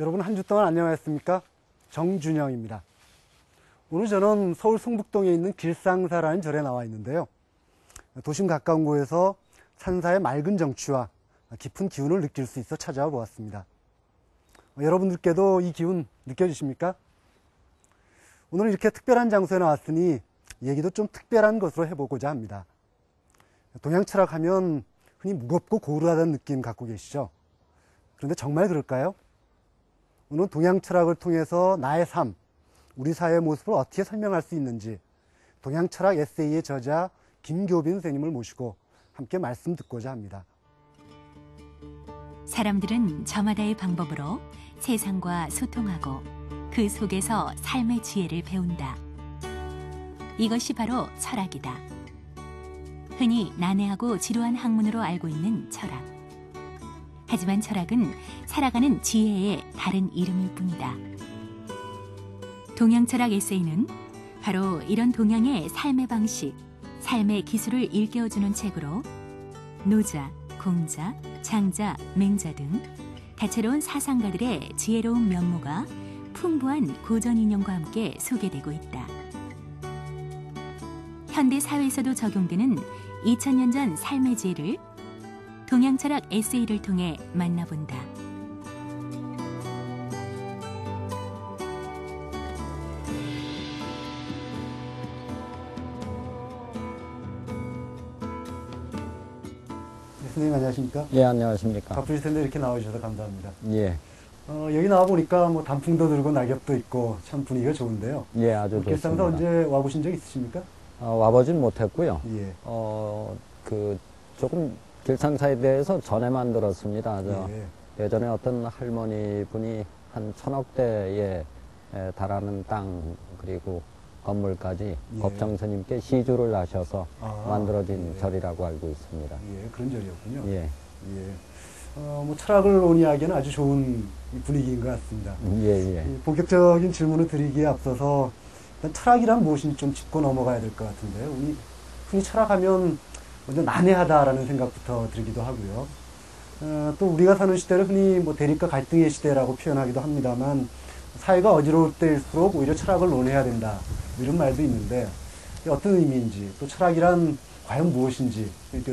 여러분 한 주 동안 안녕하셨습니까? 정준영입니다. 오늘 저는 서울 성북동에 있는 길상사라는 절에 나와 있는데요. 도심 가까운 곳에서 산사의 맑은 정취와 깊은 기운을 느낄 수 있어 찾아와 보았습니다. 여러분들께도 이 기운 느껴지십니까? 오늘 이렇게 특별한 장소에 나왔으니 얘기도 좀 특별한 것으로 해보고자 합니다. 동양 철학하면 흔히 무겁고 고루하다는 느낌 갖고 계시죠? 그런데 정말 그럴까요? 오늘 동양 철학을 통해서 나의 삶, 우리 사회의 모습을 어떻게 설명할 수 있는지 동양 철학 에세이의 저자 김교빈 선생님을 모시고 함께 말씀 듣고자 합니다. 사람들은 저마다의 방법으로 세상과 소통하고 그 속에서 삶의 지혜를 배운다. 이것이 바로 철학이다. 흔히 난해하고 지루한 학문으로 알고 있는 철학. 하지만 철학은 살아가는 지혜의 다른 이름일 뿐이다. 동양철학 에세이는 바로 이런 동양의 삶의 방식, 삶의 기술을 일깨워주는 책으로 노자, 공자, 장자, 맹자 등 다채로운 사상가들의 지혜로운 면모가 풍부한 고전 인용과 함께 소개되고 있다. 현대 사회에서도 적용되는 2000년 전 삶의 지혜를 동양철학 에세이를 통해 만나본다. 네, 선생님 안녕하십니까? 예, 안녕하십니까? 바쁘실 텐데 이렇게 나와주셔서 감사합니다. 예. 여기 나와보니까 뭐 단풍도 들고 낙엽도 있고 참 분위기가 좋은데요. 예, 아주 좋습니다. 길상사 언제 와보신 적 있으십니까? 와보진 못했고요. 예. 조금 길상사에 대해서 전에만 들었습니다. 예. 예전에 어떤 할머니 분이 한 1000억대에 달하는 땅 그리고 건물까지 예. 법정 스님께 시주를 하셔서 만들어진 예. 절이라고 알고 있습니다. 예, 그런 절이었군요. 예. 예. 뭐 철학을 논의하기에는 아주 좋은 분위기인 것 같습니다. 예, 예. 본격적인 질문을 드리기에 앞서서 일단 철학이란 무엇인지 좀 짚고 넘어가야 될 것 같은데요. 우리 흔히 철학하면 먼저 난해하다라는 생각부터 들기도 하고요. 또 우리가 사는 시대를 흔히 뭐 대립과 갈등의 시대라고 표현하기도 합니다만 사회가 어지러울 때일수록 오히려 철학을 논해야 된다 이런 말도 있는데 어떤 의미인지 또 철학이란 과연 무엇인지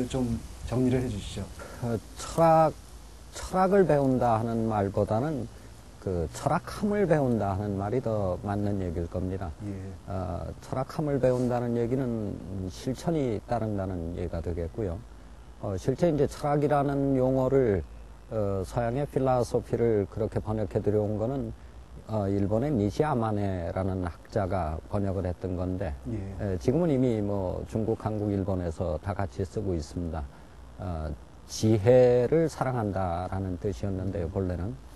좀 정리를 해주시죠. 철학을 배운다 하는 말보다는 철학함을 배운다 하는 말이 더 맞는 얘기일 겁니다. 예. 철학함을 배운다는 얘기는 실천이 따른다는 얘기가 되겠고요. 실제 이제 철학이라는 용어를 서양의 필라소피를 그렇게 번역해 들여온 거는 일본의 니시 아마네라는 학자가 번역을 했던 건데 예. 지금은 이미 뭐 중국, 한국, 일본에서 다 같이 쓰고 있습니다. 지혜를 사랑한다라는 뜻이었는데요, 본래는.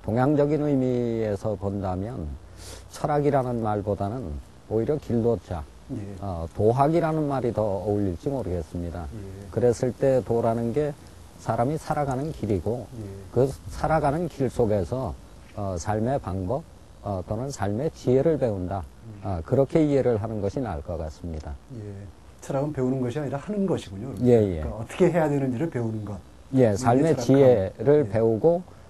동양적인 의미에서 본다면 철학이라는 말보다는 오히려 길도자, 예. 도학이라는 말이 더 어울릴지 모르겠습니다. 예. 그랬을 때 도라는 게 사람이 살아가는 길이고 예. 그 살아가는 길 속에서 삶의 방법 또는 삶의 지혜를 배운다. 그렇게 이해를 하는 것이 나을 것 같습니다. 예. 철학은 배우는 것이 아니라 하는 것이군요. 예, 예. 그러니까 어떻게 해야 되는지를 배우는 것. 예, 삶의 철학하고. 지혜를 예. 배우고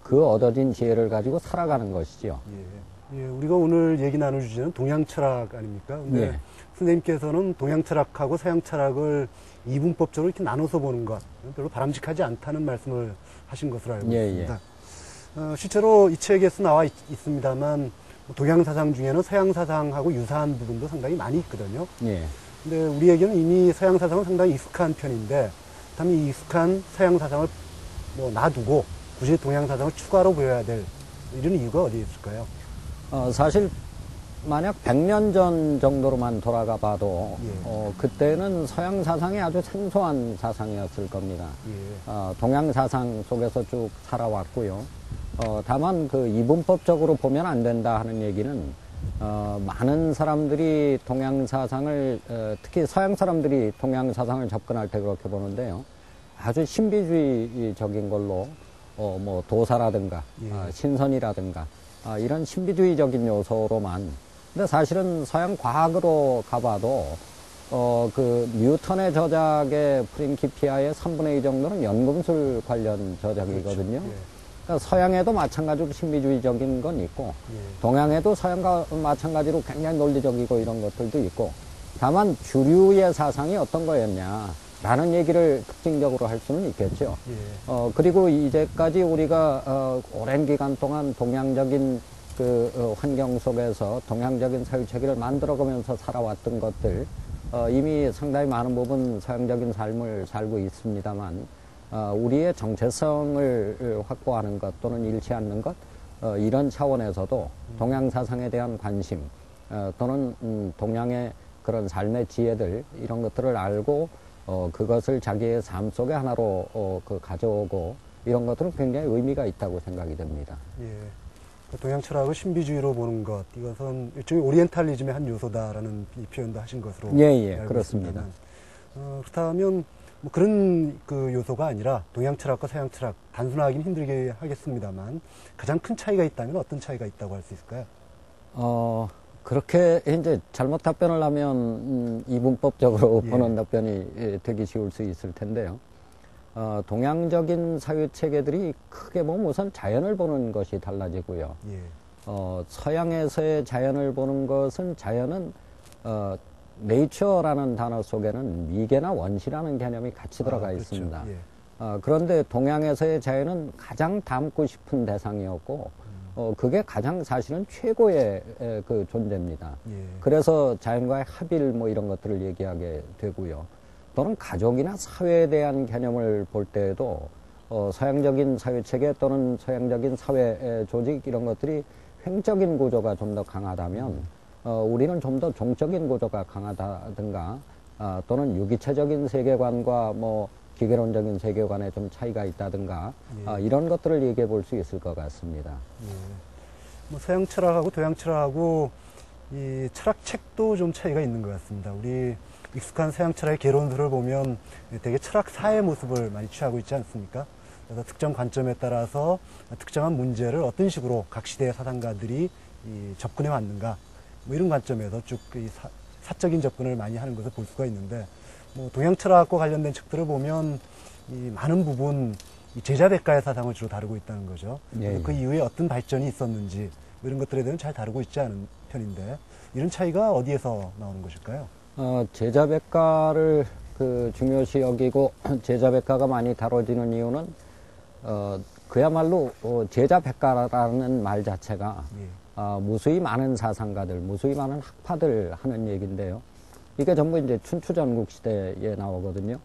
그 얻어진 지혜를 가지고 살아가는 것이죠. 예. 예. 우리가 오늘 얘기 나눌 주제는 동양 철학 아닙니까? 근데 예. 선생님께서는 동양 철학하고 서양 철학을 이분법적으로 이렇게 나눠서 보는 것 별로 바람직하지 않다는 말씀을 하신 것으로 알고 예, 있습니다. 실제로 이 책에서 나와 있습니다만 동양 사상 중에는 서양 사상하고 유사한 부분도 상당히 많이 있거든요. 예. 근데 우리에게는 이미 서양 사상은 상당히 익숙한 편인데, 다만 이 익숙한 서양 사상을 뭐 놔두고 굳이 동양 사상을 추가로 보여야 될 이런 이유가 어디에 있을까요? 사실 만약 100년 전 정도로만 돌아가 봐도 예. 그때는 서양 사상이 아주 생소한 사상이었을 겁니다. 예. 동양 사상 속에서 쭉 살아왔고요. 다만 이분법적으로 보면 안 된다 하는 얘기는 많은 사람들이 동양 사상을 특히 서양 사람들이 동양 사상을 접근할 때 그렇게 보는데요. 아주 신비주의적인 걸로 뭐 도사라든가 예. 신선이라든가 이런 신비주의적인 요소로만. 근데 사실은 서양 과학으로 가봐도 뉴턴의 저작의 프린키피아의 3분의 2 정도는 연금술 관련 저작이거든요. 그렇죠. 예. 그러니까 서양에도 마찬가지로 신비주의적인 건 있고 예. 동양에도 서양과 마찬가지로 굉장히 논리적이고 이런 것들도 있고 다만 주류의 사상이 어떤 거였냐라는 얘기를 특징적으로 할 수는 있겠죠. 예. 그리고 이제까지 우리가 오랜 기간 동안 동양적인 그 환경 속에서 동양적인 사회체계를 만들어가면서 살아왔던 것들 이미 상당히 많은 부분 서양적인 삶을 살고 있습니다만 우리의 정체성을 확보하는 것 또는 잃지 않는 것 이런 차원에서도 동양 사상에 대한 관심 또는 동양의 그런 삶의 지혜들 이런 것들을 알고 그것을 자기의 삶 속의 하나로 그 가져오고 이런 것들은 굉장히 의미가 있다고 생각이 됩니다. 예. 그 동양 철학을 신비주의로 보는 것, 이것은 일종의 오리엔탈리즘의 한 요소다라는 이 표현도 하신 것으로 예, 알고 그렇습니다. 있습니다만. 그렇다면 뭐 그런 그 요소가 아니라 동양 철학과 서양 철학 단순화하기는 힘들게 하겠습니다만 가장 큰 차이가 있다면 어떤 차이가 있다고 할 수 있을까요? 그렇게 이제 잘못 답변을 하면 이분법적으로 예. 보는 답변이 되기 쉬울 수 있을 텐데요. 동양적인 사회 체계들이 크게 보면 우선 자연을 보는 것이 달라지고요. 예. 서양에서의 자연을 보는 것은 자연은 네이처라는 단어 속에는 미개나 원시라는 개념이 같이 들어가 그렇죠. 있습니다. 예. 그런데 동양에서의 자연은 가장 닮고 싶은 대상이었고 그게 가장 사실은 최고의 그 존재입니다. 예. 그래서 자연과의 합일 뭐 이런 것들을 얘기하게 되고요. 또는 가족이나 사회에 대한 개념을 볼 때에도 서양적인 사회체계 또는 서양적인 사회 조직 이런 것들이 횡적인 구조가 좀 더 강하다면 우리는 좀 더 종적인 구조가 강하다든가 또는 유기체적인 세계관과 뭐 기계론적인 세계관에 좀 차이가 있다든가 예. 이런 것들을 얘기해 볼 수 있을 것 같습니다. 예. 뭐 서양 철학하고 동양 철학하고 이 철학책도 좀 차이가 있는 것 같습니다. 우리 익숙한 서양 철학의 개론들을 보면 되게 철학사의 모습을 많이 취하고 있지 않습니까? 그래서 특정 관점에 따라서 특정한 문제를 어떤 식으로 각 시대의 사상가들이 접근해 왔는가, 뭐 이런 관점에서 쭉 사적인 접근을 많이 하는 것을 볼 수가 있는데, 뭐 동양 철학과 관련된 책들을 보면 이 많은 부분 이 제자백가의 사상을 주로 다루고 있다는 거죠. 예, 그 이후에 어떤 발전이 있었는지 뭐 이런 것들에 대해서는 잘 다루고 있지 않은 편인데, 이런 차이가 어디에서 나오는 것일까요? 제자백가를 그 중요시 여기고 제자백가가 많이 다뤄지는 이유는 그야말로 제자백가라는 말 자체가 예. 무수히 많은 사상가들, 무수히 많은 학파들 하는 얘기인데요. 이게 전부 이제 춘추전국 시대에 나오거든요.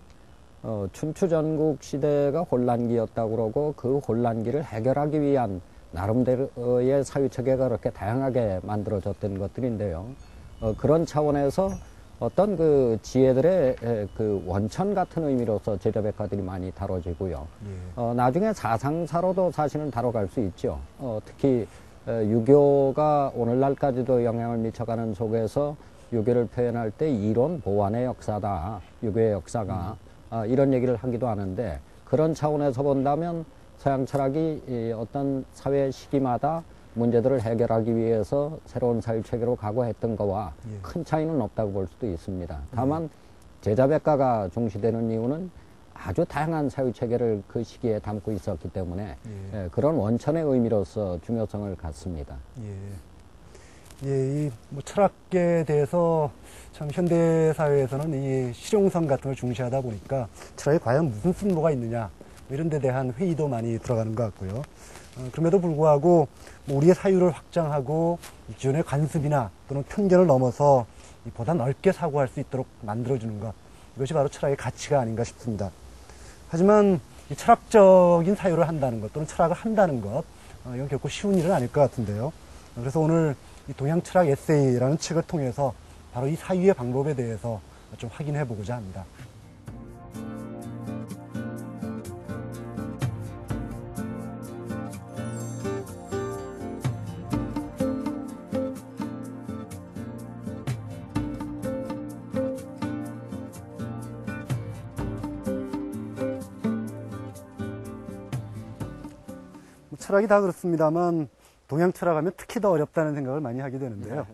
춘추전국 시대가 혼란기였다고 그러고 그 혼란기를 해결하기 위한 나름대로의 사회체계가 그렇게 다양하게 만들어졌던 것들인데요. 그런 차원에서 어떤 그 지혜들의 그 원천 같은 의미로서 제자백가들이 많이 다뤄지고요. 예. 나중에 사상사로도 사실은 다뤄갈 수 있죠. 특히 유교가 오늘날까지도 영향을 미쳐가는 속에서 유교를 표현할 때 이론 보완의 역사다. 유교의 역사가 이런 얘기를 하기도 하는데 그런 차원에서 본다면 서양 철학이 어떤 사회 시기마다 문제들을 해결하기 위해서 새로운 사회체계로 각오했던 거와 예. 큰 차이는 없다고 볼 수도 있습니다. 다만 제자백가가 중시되는 이유는 아주 다양한 사회체계를 그 시기에 담고 있었기 때문에 예. 그런 원천의 의미로서 중요성을 갖습니다. 예. 예, 이 뭐 철학에 대해서 참 현대 사회에서는 이 실용성 같은 걸 중시하다 보니까 철학에 과연 무슨 쓸모가 있느냐 뭐 이런 데 대한 회의도 많이 들어가는 것 같고요. 그럼에도 불구하고 뭐 우리의 사유를 확장하고 기존의 관습이나 또는 편견을 넘어서 보다 넓게 사고할 수 있도록 만들어주는 것, 이것이 바로 철학의 가치가 아닌가 싶습니다. 하지만 이 철학적인 사유를 한다는 것 또는 철학을 한다는 것, 이건 결코 쉬운 일은 아닐 것 같은데요. 그래서 오늘 이 동양 철학 에세이라는 책을 통해서 바로 이 사유의 방법에 대해서 좀 확인해 보고자 합니다. 철학이 다 그렇습니다만 동양 철학하면 특히 더 어렵다는 생각을 많이 하게 되는데요.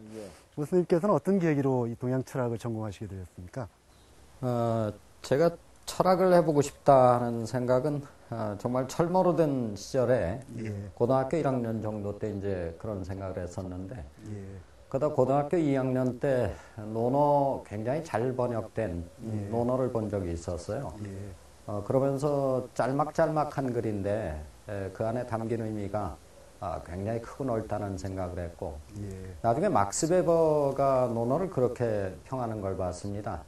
교수님께서는 어떤 계기로 이 동양 철학을 전공하시게 되셨습니까? 제가 철학을 해보고 싶다는 생각은 정말 철모로 된 시절에 예. 고등학교 1학년 정도 때 이제 그런 생각을 했었는데 예. 그러다 고등학교 2학년 때 논어 굉장히 잘 번역된 논어를 본 적이 있었어요. 예. 그러면서 짤막짤막한 글인데 그 안에 담긴 의미가 굉장히 크고 넓다는 생각을 했고 예. 나중에 막스 베버가 논어를 그렇게 평하는 걸 봤습니다.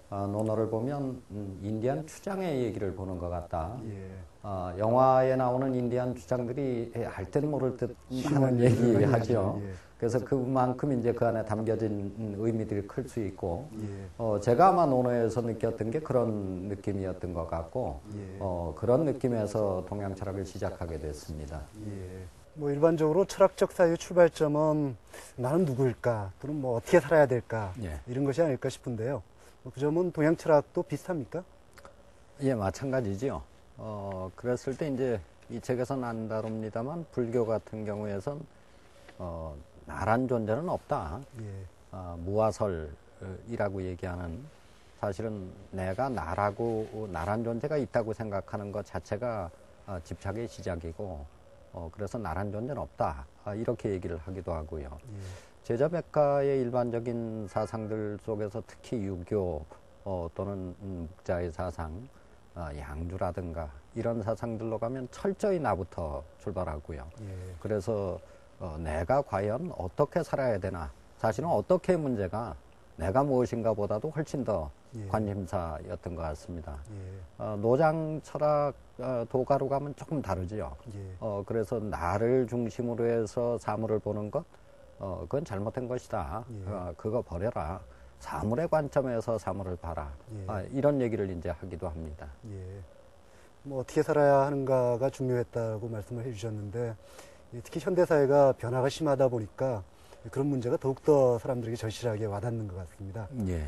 논어를 보면 인디안 추장의 얘기를 보는 것 같다. 예. 영화에 나오는 인디안 추장들이 알 듯 모를 듯 하는 얘기하죠. 예. 그래서 그만큼 이제 그 안에 담겨진 의미들이 클 수 있고, 예. 제가 아마 논어에서 느꼈던 게 그런 느낌이었던 것 같고, 예. 그런 느낌에서 동양 철학을 시작하게 됐습니다. 예. 뭐 일반적으로 철학적 사유의 출발점은 나는 누구일까 또는 뭐 어떻게 살아야 될까 예. 이런 것이 아닐까 싶은데요. 그 점은 동양 철학도 비슷합니까? 예, 마찬가지죠. 그랬을 때 이제 이 책에서는 안 다룹니다만 불교 같은 경우에선 나란 존재는 없다. 예. 무아설이라고 얘기하는 사실은 내가 나란 존재가 있다고 생각하는 것 자체가 집착의 시작이고 그래서 나란 존재는 없다. 이렇게 얘기를 하기도 하고요. 예. 제자백가의 일반적인 사상들 속에서 특히 유교 또는 묵자의 사상, 양주라든가 이런 사상들로 가면 철저히 나부터 출발하고요. 예. 그래서 내가 과연 어떻게 살아야 되나, 사실은 어떻게 문제가 내가 무엇인가 보다도 훨씬 더 예. 관심사였던 것 같습니다. 예. 노장 철학 도가로 가면 조금 다르지요. 예. 그래서 나를 중심으로 해서 사물을 보는 것, 그건 잘못된 것이다. 예. 그거 버려라. 사물의 관점에서 사물을 봐라. 예. 이런 얘기를 이제 하기도 합니다. 예. 뭐 어떻게 살아야 하는가가 중요했다고 말씀을 해주셨는데 특히 현대사회가 변화가 심하다 보니까 그런 문제가 더욱더 사람들에게 절실하게 와닿는 것 같습니다. 예.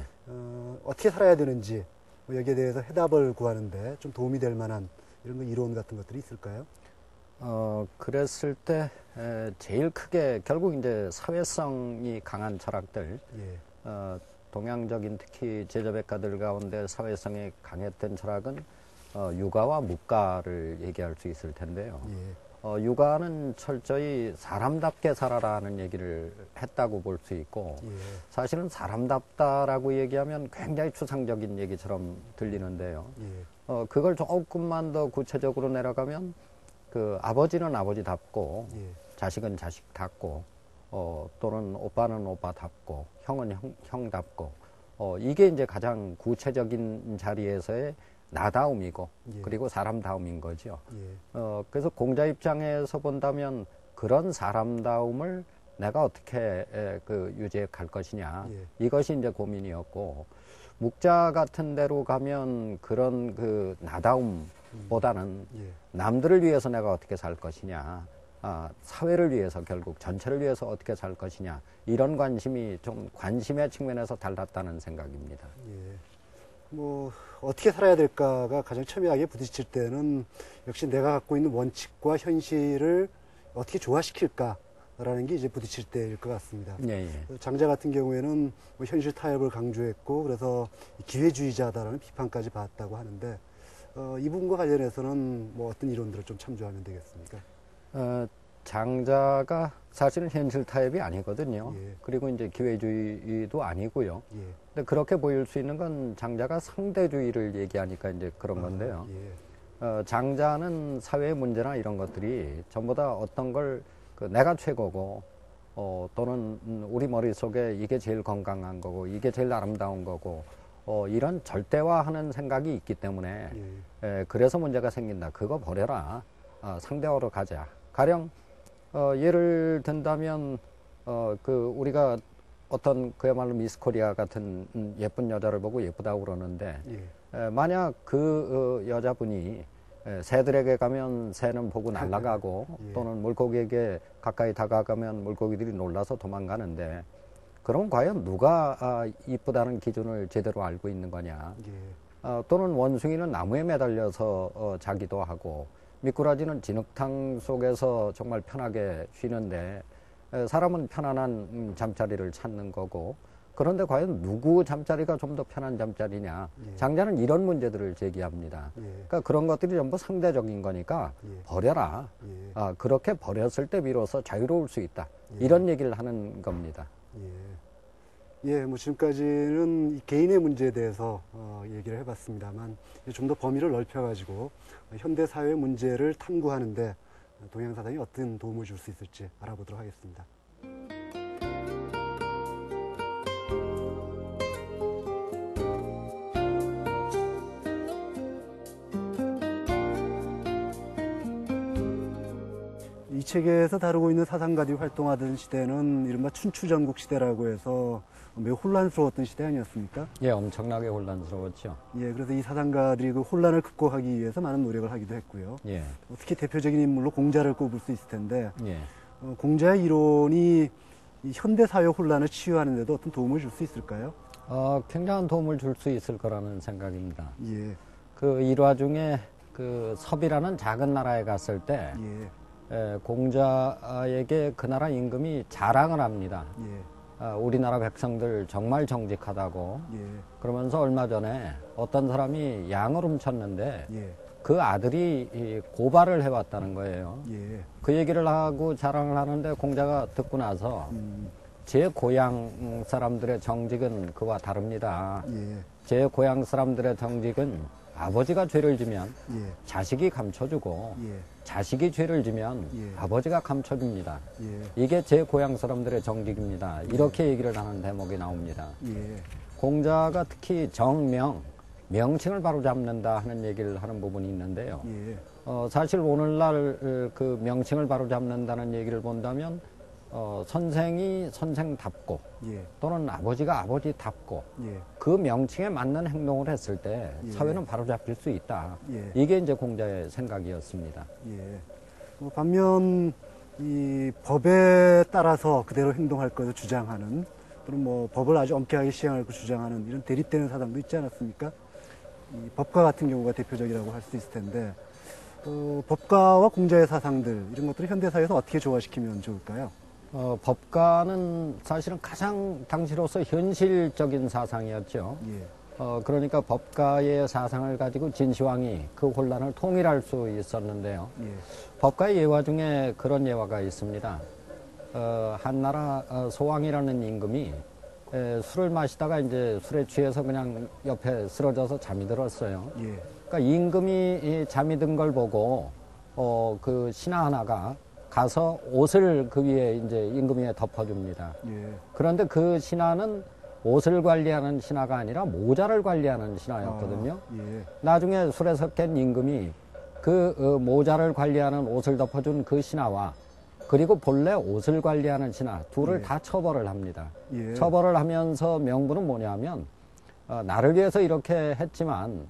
어떻게 살아야 되는지 뭐 여기에 대해서 해답을 구하는데 좀 도움이 될 만한 이런 이론 같은 것들이 있을까요? 그랬을 때 제일 크게 결국 이제 사회성이 강한 철학들, 예. 동양적인 특히 제자백가들 가운데 사회성이 강했던 철학은 유가와 묵가를 얘기할 수 있을 텐데요. 예. 유가는 철저히 사람답게 살아라는 얘기를 했다고 볼 수 있고 예. 사실은 사람답다라고 얘기하면 굉장히 추상적인 얘기처럼 들리는데요. 예. 그걸 조금만 더 구체적으로 내려가면 그 아버지는 아버지답고 예. 자식은 자식답고 또는 오빠는 오빠답고 형은 형답고 이게 이제 가장 구체적인 자리에서의 나다움이고 예. 그리고 사람다움인 거죠. 예. 그래서 공자 입장에서 본다면 그런 사람다움을 내가 어떻게 유지해 갈 것이냐 예. 이것이 이제 고민이었고 묵자 같은 데로 가면 그런 그 나다움보다는 예. 남들을 위해서 내가 어떻게 살 것이냐 사회를 위해서 결국 전체를 위해서 어떻게 살 것이냐 이런 관심이 좀 관심의 측면에서 달랐다는 생각입니다. 예. 뭐 어떻게 살아야 될까가 가장 첨예하게 부딪힐 때는 역시 내가 갖고 있는 원칙과 현실을 어떻게 조화시킬까라는 게 이제 부딪힐 때일 것 같습니다. 예, 예. 장자 같은 경우에는 뭐 현실 타협을 강조했고 그래서 기회주의자다라는 비판까지 받았다고 하는데 이 부분과 관련해서는 뭐 어떤 이론들을 좀 참조하면 되겠습니까? 장자가 사실은 현실 타협이 아니거든요. 예. 그리고 이제 기회주의도 아니고요. 예. 근데 그렇게 보일 수 있는 건 장자가 상대주의를 얘기하니까 이제 그런 건데요. 예. 장자는 사회의 문제나 이런 것들이 전부 다 어떤 걸 내가 최고고 또는 우리 머릿속에 이게 제일 건강한 거고 이게 제일 아름다운 거고 이런 절대화하는 생각이 있기 때문에 그래서 문제가 생긴다. 그거 버려라. 상대화로 가자. 가령 예를 든다면 우리가 어떤 그야말로 미스 코리아 같은 예쁜 여자를 보고 예쁘다고 그러는데 만약 그 여자분이 새들에게 가면 새는 보고 날아가고 예. 또는 물고기에게 가까이 다가가면 물고기들이 놀라서 도망가는데 그럼 과연 누가 이쁘다는 기준을 제대로 알고 있는 거냐? 또는 원숭이는 나무에 매달려서 자기도 하고 미꾸라지는 진흙탕 속에서 정말 편하게 쉬는데 사람은 편안한 잠자리를 찾는 거고 그런데 과연 누구 잠자리가 좀 더 편한 잠자리냐. 예. 장자는 이런 문제들을 제기합니다. 예. 그러니까 그런 것들이 전부 상대적인 거니까 예. 버려라. 예. 그렇게 버렸을 때 비로소 자유로울 수 있다. 예. 이런 얘기를 하는 겁니다. 예, 뭐 지금까지는 이 개인의 문제에 대해서 얘기를 해봤습니다만 좀 더 범위를 넓혀가지고 현대 사회 문제를 탐구하는데 동양사상이 어떤 도움을 줄 수 있을지 알아보도록 하겠습니다. 이 책에서 다루고 있는 사상가들이 활동하던 시대는 이른바 춘추전국 시대라고 해서 매우 혼란스러웠던 시대 아니었습니까? 예, 엄청나게 혼란스러웠죠. 예, 그래서 이 사상가들이 그 혼란을 극복하기 위해서 많은 노력을 하기도 했고요. 예, 특히 대표적인 인물로 공자를 꼽을 수 있을 텐데 예. 공자의 이론이 이 현대 사회 혼란을 치유하는 데도 어떤 도움을 줄 수 있을까요? 굉장한 도움을 줄 수 있을 거라는 생각입니다. 예, 그 일화 중에 그 섭이라는 작은 나라에 갔을 때 공자에게 그 나라 임금이 자랑을 합니다. 예, 우리나라 백성들 정말 정직하다고. 예, 그러면서 얼마 전에 어떤 사람이 양을 훔쳤는데 예, 그 아들이 이 고발을 해왔다는 거예요. 예, 그 얘기를 하고 자랑을 하는데 공자가 듣고 나서 제 고향 사람들의 정직은 그와 다릅니다. 예, 제 고향 사람들의 정직은 아버지가 죄를 지면 예, 자식이 감춰주고 예, 자식이 죄를 지면 예. 아버지가 감춰줍니다. 예, 이게 제 고향 사람들의 정직입니다. 이렇게 얘기를 하는 대목이 나옵니다. 예, 공자가 특히 정명, 명칭을 바로잡는다 하는 얘기를 하는 부분이 있는데요. 예, 사실 오늘날 그 명칭을 바로잡는다는 얘기를 본다면 선생이 선생답고 예, 또는 아버지가 아버지답고 예, 그 명칭에 맞는 행동을 했을 때 예. 사회는 바로잡힐 수 있다. 예. 이게 이제 공자의 생각이었습니다. 예. 반면 이 법에 따라서 그대로 행동할 것을 주장하는 또는 뭐 법을 아주 엄격하게 시행할 것을 주장하는 이런 대립되는 사상도 있지 않았습니까? 이 법가 같은 경우가 대표적이라고 할 수 있을 텐데 법가와 공자의 사상들 이런 것들을 현대사회에서 어떻게 조화시키면 좋을까요? 법가는 사실은 가장 당시로서 현실적인 사상이었죠. 예, 그러니까 법가의 사상을 가지고 진시황이 그 혼란을 통일할 수 있었는데요. 예, 법가의 예화 중에 그런 예화가 있습니다. 한나라 소왕이라는 임금이 술을 마시다가 이제 술에 취해서 그냥 옆에 쓰러져서 잠이 들었어요. 예, 그러니까 임금이 잠이 든 걸 보고 그 신하 하나가 가서 옷을 그 위에 이제 임금 위에 덮어줍니다. 예, 그런데 그 신하는 옷을 관리하는 신하가 아니라 모자를 관리하는 신하였거든요. 예, 나중에 술에 섞인 임금이 그 모자를 관리하는 옷을 덮어준 그 신하와 그리고 본래 옷을 관리하는 신하 둘을 예. 다 처벌을 합니다. 예. 처벌을 하면서 명분은 뭐냐면 나를 위해서 이렇게 했지만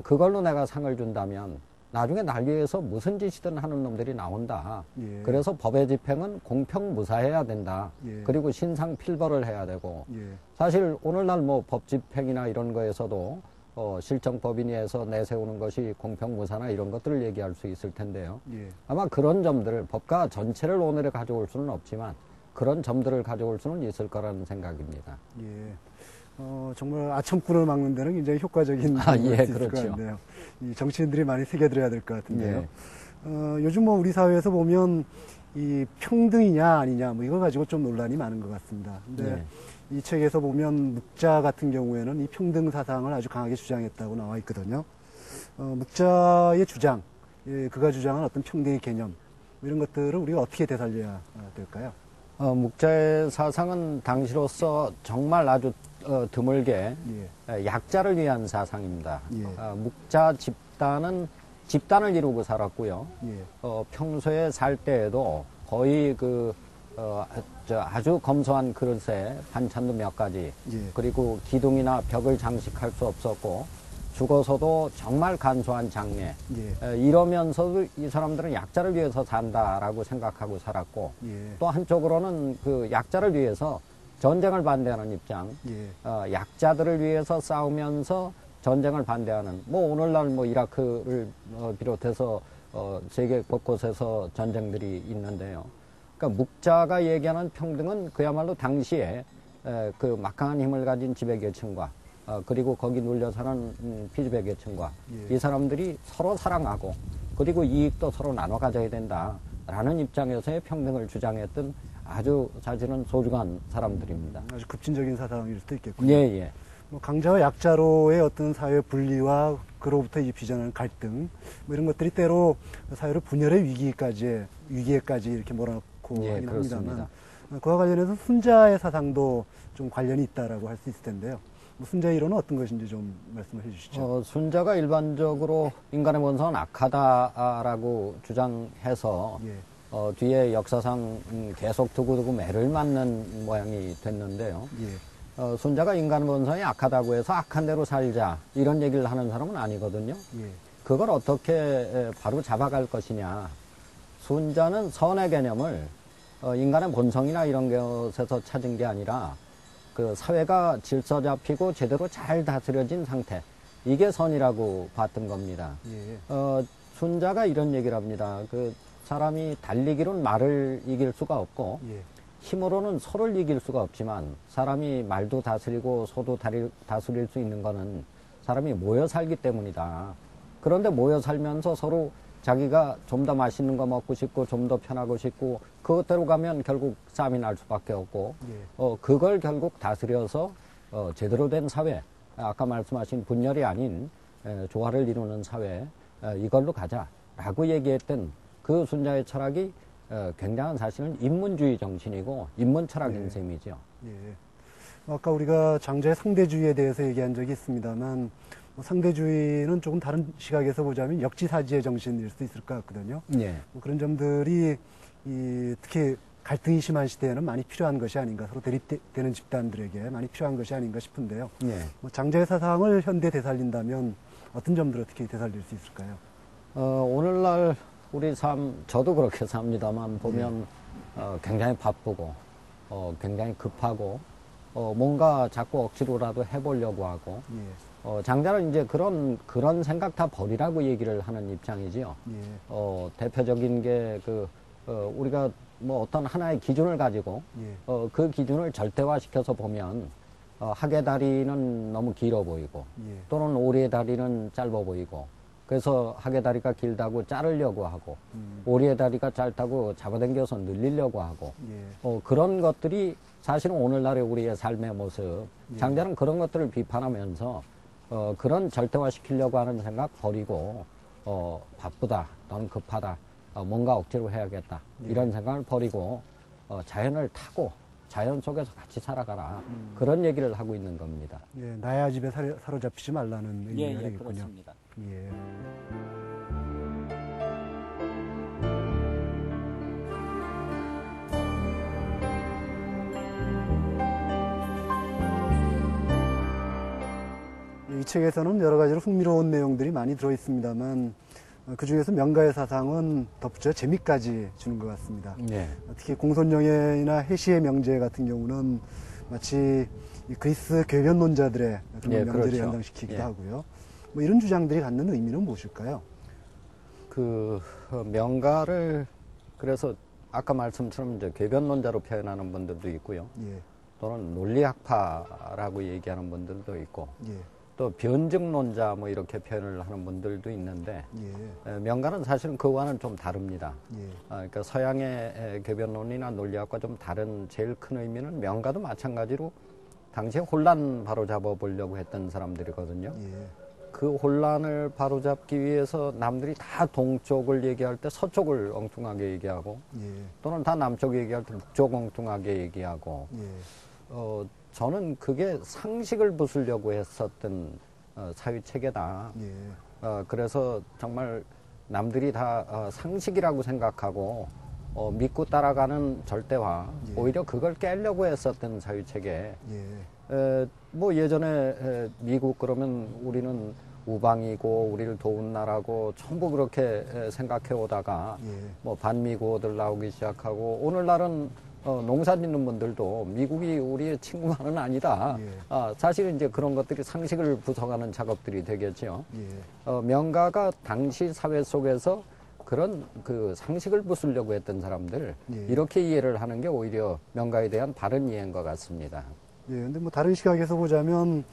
그걸로 내가 상을 준다면 나중에 날 위해서 무슨 짓이든 하는 놈들이 나온다. 예. 그래서 법의 집행은 공평무사해야 된다. 예. 그리고 신상필벌을 해야 되고 예, 사실 오늘날 뭐 법 집행이나 이런 거에서도 실정법인위에서 내세우는 것이 공평무사나 이런 것들을 얘기할 수 있을 텐데요. 예, 아마 그런 점들을 법과 전체를 오늘에 가져올 수는 없지만 그런 점들을 가져올 수는 있을 거라는 생각입니다. 예. 정말 아첨꾼을 막는 데는 굉장히 효과적인 아, 예, 수 있을 그렇죠. 것 같네요. 이 정치인들이 많이 새겨들어야 될 것 같은데요. 예. 요즘 뭐 우리 사회에서 보면 이 평등이냐 아니냐 뭐 이거 가지고 좀 논란이 많은 것 같습니다. 근데 예. 이 책에서 보면 묵자 같은 경우에는 이 평등 사상을 아주 강하게 주장했다고 나와 있거든요. 묵자의 주장, 예, 그가 주장한 어떤 평등의 개념 뭐 이런 것들을 우리가 어떻게 되살려야 될까요? 묵자의 사상은 당시로서 정말 아주 드물게 예, 약자를 위한 사상입니다. 예. 묵자 집단은 집단을 이루고 살았고요. 예, 평소에 살 때에도 거의 아주 검소한 그릇에 반찬도 몇 가지, 예. 그리고 기둥이나 벽을 장식할 수 없었고, 죽어서도 정말 간소한 장례. 예, 이러면서도 이 사람들은 약자를 위해서 산다라고 생각하고 살았고, 예, 또 한쪽으로는 그 약자를 위해서 전쟁을 반대하는 입장, 예, 약자들을 위해서 싸우면서 전쟁을 반대하는, 뭐 오늘날 뭐 이라크를 비롯해서 세계 곳곳에서 전쟁들이 있는데요. 그러니까 묵자가 얘기하는 평등은 그야말로 당시에 그 막강한 힘을 가진 지배계층과 그리고 거기 눌려 사는 피지배계층과 예. 이 사람들이 서로 사랑하고 그리고 이익도 서로 나눠 가져야 된다라는 입장에서의 평등을 주장했던 아주 사실은 소중한 사람들입니다. 아주 급진적인 사상일 수도 있겠군요. 예, 예. 뭐 강자와 약자로의 어떤 사회 분리와 그로부터 이 빚어나는 갈등 뭐 이런 것들이 때로 사회를 분열의 위기에까지 이렇게 몰아넣고 예, 하긴 그렇습니다. 합니다만 그와 관련해서 순자의 사상도 좀 관련이 있다라고 할 수 있을 텐데요. 뭐 순자의 이론은 어떤 것인지 좀 말씀을 해주시죠. 순자가 일반적으로 인간의 본성은 악하다라고 주장해서 예, 뒤에 역사상 계속 두고두고 매를 맞는 모양이 됐는데요. 예, 순자가 인간 본성이 악하다고 해서 악한 대로 살자 이런 얘기를 하는 사람은 아니거든요. 예, 그걸 어떻게 바로 잡아갈 것이냐. 순자는 선의 개념을 인간의 본성이나 이런 것에서 찾은 게 아니라 그 사회가 질서 잡히고 제대로 잘 다스려진 상태 이게 선이라고 봤던 겁니다. 예, 순자가 이런 얘기를 합니다. 그 사람이 달리기로는 말을 이길 수가 없고 예, 힘으로는 소를 이길 수가 없지만 사람이 말도 다스리고 소도 다스릴 수 있는 거는 사람이 모여 살기 때문이다. 그런데 모여 살면서 서로 자기가 좀 더 맛있는 거 먹고 싶고 좀 더 편하고 싶고 그것대로 가면 결국 싸움이 날 수밖에 없고 예. 그걸 결국 다스려서 제대로 된 사회 아까 말씀하신 분열이 아닌 조화를 이루는 사회 이걸로 가자라고 얘기했던 그 순자의 철학이 굉장한 사실은 인문주의 정신이고 인문 철학인 네. 셈이죠. 예. 아까 우리가 장자의 상대주의에 대해서 얘기한 적이 있습니다만 뭐 상대주의는 조금 다른 시각에서 보자면 역지사지의 정신일 수도 있을 것 같거든요. 예. 뭐 그런 점들이 특히 갈등이 심한 시대에는 많이 필요한 것이 아닌가, 서로 대립되는 집단들에게 많이 필요한 것이 아닌가 싶은데요. 예. 뭐 장자의 사상을 현대 되살린다면 어떤 점들 어떻게 되살릴 수 있을까요? 오늘날 우리 삶, 저도 그렇게 삽니다만 보면 굉장히 바쁘고 굉장히 급하고 뭔가 자꾸 억지로라도 해보려고 하고 예, 장자는 이제 그런 생각 다 버리라고 얘기를 하는 입장이지요. 예, 대표적인 게 우리가 뭐 어떤 하나의 기준을 가지고 예, 그 기준을 절대화시켜서 보면 학의 다리는 너무 길어 보이고 예, 또는 오리의 다리는 짧아 보이고 그래서 학의 다리가 길다고 자르려고 하고 오리의 다리가 짧다고 잡아당겨서 늘리려고 하고 예, 그런 것들이 사실은 오늘날의 우리의 삶의 모습 예. 장자는 그런 것들을 비판하면서 그런 절대화시키려고 하는 생각 버리고 바쁘다 너는 급하다 뭔가 억지로 해야겠다 예. 이런 생각을 버리고 자연을 타고 자연 속에서 같이 살아가라 그런 얘기를 하고 있는 겁니다. 예, 나의 아집에 사로잡히지 말라는 의미가 되겠군요. 그렇습니다. 예. 이 책에서는 여러 가지로 흥미로운 내용들이 많이 들어 있습니다만 그 중에서 명가의 사상은 덧붙여 재미까지 주는 것 같습니다. 예. 특히 공손영예나 해시의 명제 같은 경우는 마치 이 그리스 궤변론자들의 그런 예, 명제를 그렇죠. 연상시키기도 예. 하고요. 뭐 이런 주장들이 갖는 의미는 무엇일까요? 명가를 그래서 아까 말씀처럼 이제 궤변론자로 표현하는 분들도 있고요. 예, 또는 논리학파라고 얘기하는 분들도 있고 예, 또 변증론자 뭐 이렇게 표현을 하는 분들도 있는데 예, 명가는 사실은 그와는 좀 다릅니다. 예, 그러니까 서양의 궤변론이나 논리학과 좀 다른 제일 큰 의미는 명가도 마찬가지로 당시에 혼란 바로잡아 보려고 했던 사람들이거든요. 예, 그 혼란을 바로잡기 위해서 남들이 다 동쪽을 얘기할 때 서쪽을 엉뚱하게 얘기하고 예, 또는 다 남쪽 얘기할 때 북쪽 엉뚱하게 얘기하고 예, 저는 그게 상식을 부수려고 했었던 사회 체계다. 예, 그래서 정말 남들이 다 상식이라고 생각하고 믿고 따라가는 절대화 예. 오히려 그걸 깨려고 했었던 사회 체계. 예, 뭐 예전에 미국 그러면 우리는 우방이고 우리를 도운 나라고 전부 그렇게 생각해 오다가 예, 뭐 반미고들 나오기 시작하고 오늘날은 농사 짓는 분들도 미국이 우리의 친구만은 아니다. 예. 사실은 이제 그런 것들이 상식을 부숴가는 작업들이 되겠죠. 예, 명가가 당시 사회 속에서 그런 그 상식을 부수려고 했던 사람들 예. 이렇게 이해를 하는 게 오히려 명가에 대한 바른 이해인 것 같습니다. 예, 근데 뭐 다른 시각에서 보자면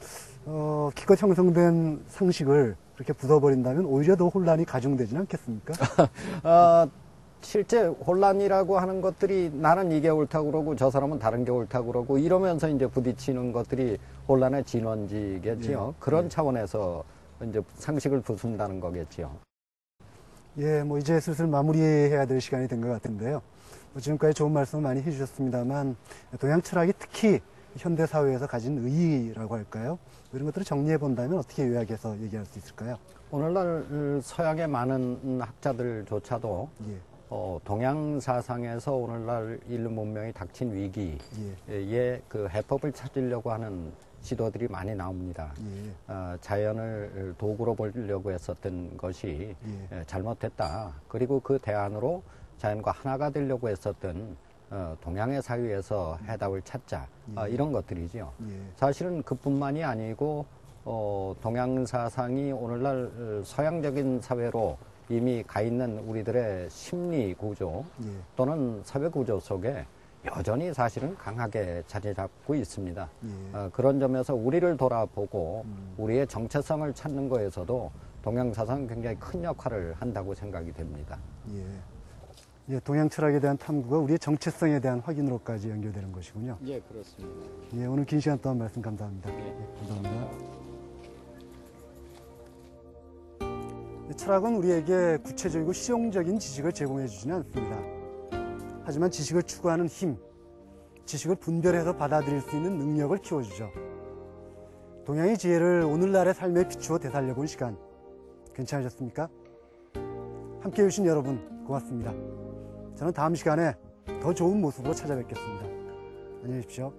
기껏 형성된 상식을 그렇게 부숴버린다면 오히려 더 혼란이 가중되지는 않겠습니까? 실제 혼란이라고 하는 것들이 나는 이게 옳다고 그러고 저 사람은 다른 게 옳다고 그러고 이러면서 이제 부딪히는 것들이 혼란의 진원지겠지요. 예, 그런 차원에서 이제 상식을 부순다는 거겠지요. 예, 뭐 이제 슬슬 마무리해야 될 시간이 된 것 같은데요. 뭐 지금까지 좋은 말씀 많이 해주셨습니다만 동양 철학이 특히 현대 사회에서 가진 의의라고 할까요? 이런 것들을 정리해 본다면 어떻게 요약해서 얘기할 수 있을까요? 오늘날 서양의 많은 학자들조차도 예, 동양 사상에서 오늘날 인류 문명이 닥친 위기에 그 해법을 찾으려고 하는 시도들이 많이 나옵니다. 예, 자연을 도구로 보려고 했었던 것이 잘못됐다. 그리고 그 대안으로 자연과 하나가 되려고 했었던 동양의 사유에서 해답을 찾자. 이런 것들이죠. 예, 사실은 그뿐만이 아니고 동양 사상이 오늘날 서양적인 사회로 이미 가 있는 우리들의 심리 구조 예, 또는 사회 구조 속에 여전히 사실은 강하게 자리 잡고 있습니다. 예. 그런 점에서 우리를 돌아보고 우리의 정체성을 찾는 거에서도 동양 사상은 굉장히 큰 역할을 한다고 생각이 됩니다. 예. 예, 동양 철학에 대한 탐구가 우리의 정체성에 대한 확인으로까지 연결되는 것이군요. 예, 그렇습니다. 예, 오늘 긴 시간 동안 말씀 감사합니다. 예. 예, 감사합니다. 철학은 우리에게 구체적이고 실용적인 지식을 제공해 주지는 않습니다. 하지만 지식을 추구하는 힘, 지식을 분별해서 받아들일 수 있는 능력을 키워주죠. 동양의 지혜를 오늘날의 삶에 비추어 되살려 본 시간, 괜찮으셨습니까? 함께해 주신 여러분 고맙습니다. 저는 다음 시간에 더 좋은 모습으로 찾아뵙겠습니다. 안녕히 계십시오.